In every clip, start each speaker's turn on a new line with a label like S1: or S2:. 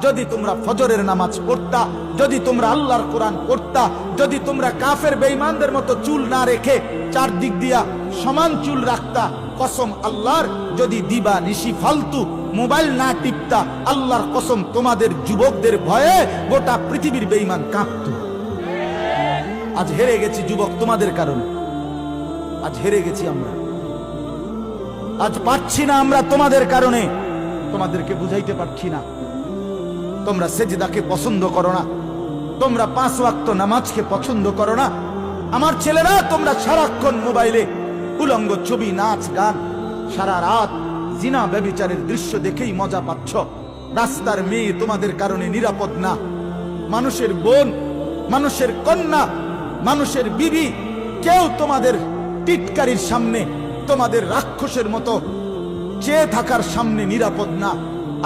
S1: যদি তোমরা ফজরের নামাজ পড়তা, যদি তোমরা আল্লাহর কোরআন পড়তা, যদি তোমরা কাফের বেঈমানদের মতো চুল না রেখে চারদিক দিয়া সমান চুল রাখতা, কসম আল্লাহর, যদি দিবা নিশি ফালতু মোবাইল না টিপতা, আল্লাহর কসম তোমাদের যুবকদের ভয়ে গোটা পৃথিবীর বেঈমান কাঁপত। আজ হেরে গেছি যুবক তোমাদের কারণে, আজ হেরে গেছি আমরা, আজ পারছি না আমরা তোমাদের কারণে, তোমাদেরকে বুঝাইতে পারছি না। তোমরা সেজদাকে পছন্দ করো না, তোমরা 5 ওয়াক্ত নামাজকে পছন্দ করো না। আমার ছেলেরা, তোমরা সারাক্ষণ মোবাইলে উলঙ্গ ছবি, নাচ গান, সারা রাত জিনা ব্যভিচারের দৃশ্য দেখেই মজা পাচ্ছ। রাস্তার মেয়ে তোমাদের কারণে নিরাপদ না। মানুষের বোন, মানুষের কন্যা, মানুষের বিবি, কেউ তোমাদের টিটকারির সামনে, তোমাদের রাক্ষসের মতো চেয়ে থাকার সামনে নিরাপদ না।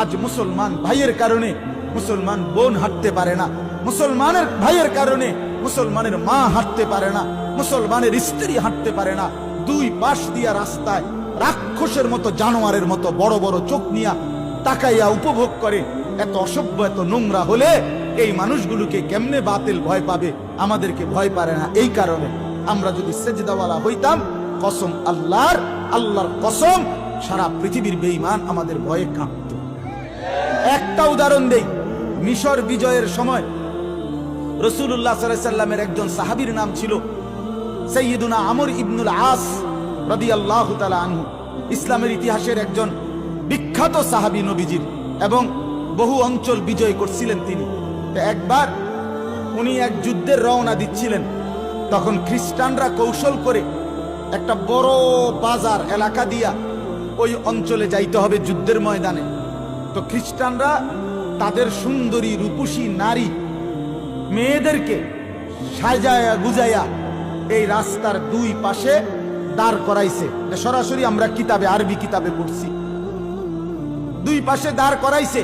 S1: আজ মুসলমান ভাইয়ের কারণে মুসলমান বোন হাঁটতে পারে না, মুসলমানের ভাইয়ের কারণে মুসলমানের মা হাঁটতে পারে না, মুসলমানের স্ত্রী হাঁটতে পারে না। দুই পাশ দিয়া রাস্তায় রাক্ষসের মতো, জানোয়ারের মতো বড় বড় চোখ নিয়া তাকাইয়া উপভোগ করে। এত অসভ্য, এত নোংরা হলে এই মানুষগুলোকে কেমনে বাতিল ভয় পাবে? আমাদেরকে ভয় পারে না। এই কারণে আমরা যদি সেজদাওয়ালা হইতাম, কসম আল্লাহর, আল্লাহর কসম, সারা পৃথিবীর বেঈমান আমাদের ভয়ে কাঁপত। একটা উদাহরণ দেই, মিশর বিজয়ের সময় রাসূলুল্লাহ সাল্লাল্লাহু আলাইহি সাল্লামের একজন সাহাবীর নাম ছিল সাইয়্যিদুনা আমর ইবনুল আস রাদিয়াল্লাহু তাআলা আনহু। ইসলামের ইতিহাসের একজন বিখ্যাত সাহাবী নবীজির, এবং বহু অঞ্চল বিজয় করছিলেন তিনি। একবার উনি এক যুদ্ধের রওনা দিচ্ছিলেন, তখন খ্রিস্টানরা কৌশল করে একটা বড় বাজার এলাকা দিয়া ওই অঞ্চলে যাইতে হবে যুদ্ধের ময়দানে। তো খ্রিস্টানরা তাদের সুন্দরী রূপসী নারী মেয়েদেরকে সাজায়া গুজায়া এই রাস্তার দুই পাশে দাঁড় করাইছে। সরাসরি আমরা কিতাবে, আরবি কিতাবে পড়ছি। দুই পাশে দাঁড় করাইছে,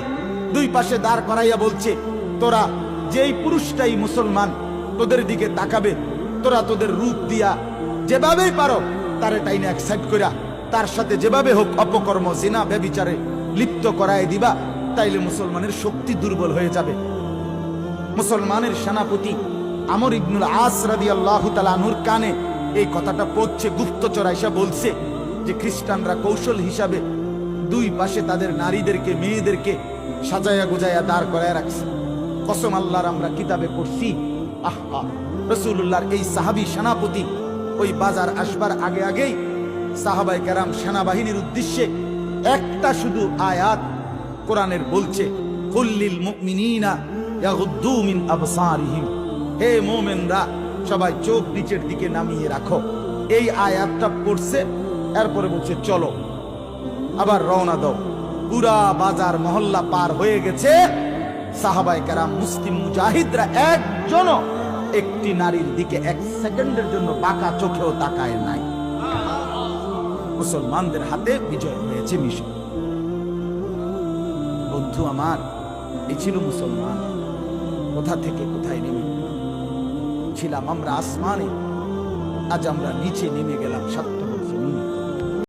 S1: দুই পাশে দাঁড় করাইয়া বলছে, তোরা যেই পুরুষটাই মুসলমান তোদের দিকে তাকাবে, তোরা তোদের রূপ দিয়া যেভাবেই পারো তারে টাইনে এক সাইড কইরা তার সাথে যেভাবে হোক অপকর্ম, জিনা, ব্যভিচারে লিপ্ত করায় দিবা, তাইলে মুসলমানের শক্তি দুর্বল হয়ে যাবে। মুসলমানের সেনাপতি আমর ইবনুল আস রাদিয়াল্লাহু তাআলা আনহুর কানে এই কথাটা পৌঁছে গুপ্তচর আইসা বলছে যে খ্রিস্টানরা কৌশল হিসাবে দুই পাশে তাদের নারীদেরকে, মেয়েদেরকে সাজায়া গুজায়া দাঁড় করায় রাখছে। কসম আল্লাহর, আমরা কিতাবে পড়ছি। আহা, রাসূলুল্লাহর এই সাহাবী সেনাপতি ওই বাজার আসবার আগে আগেই সাহাবায়ে কেরাম সেনাবাহিনীর উদ্দেশ্যে একটা শুধু আয়াত কোরআনের বলছে, কুল্লিল মুমিনিনা ইয়াগুদ্দু মিন আবসারিহিম, হে মুমিনরা সবাই চোখ নিচের দিকে নামিয়ে রাখো। এই আয়াতটা পড়ছে, এরপরে বলছে চলো আবার রওনা দাও। পুরা বাজার মহল্লা পার হয়ে গেছে। সাহাবায়ে কেরাম, মুসলিম মুজাহিদরা একজনও একটি নারীর দিকে এক সেকেন্ডের জন্য বাঁকা চোখেও তাকায় নাই। মুসলমানদের হাতে বিজয় হয়েছে মিশর। বন্ধু আমার, এই ছিল মুসলমান। কোথা থেকে কোথায় নেমে ছিলাম আমরা আসমানে, আজ আমরা নিচে নেমে গেলাম।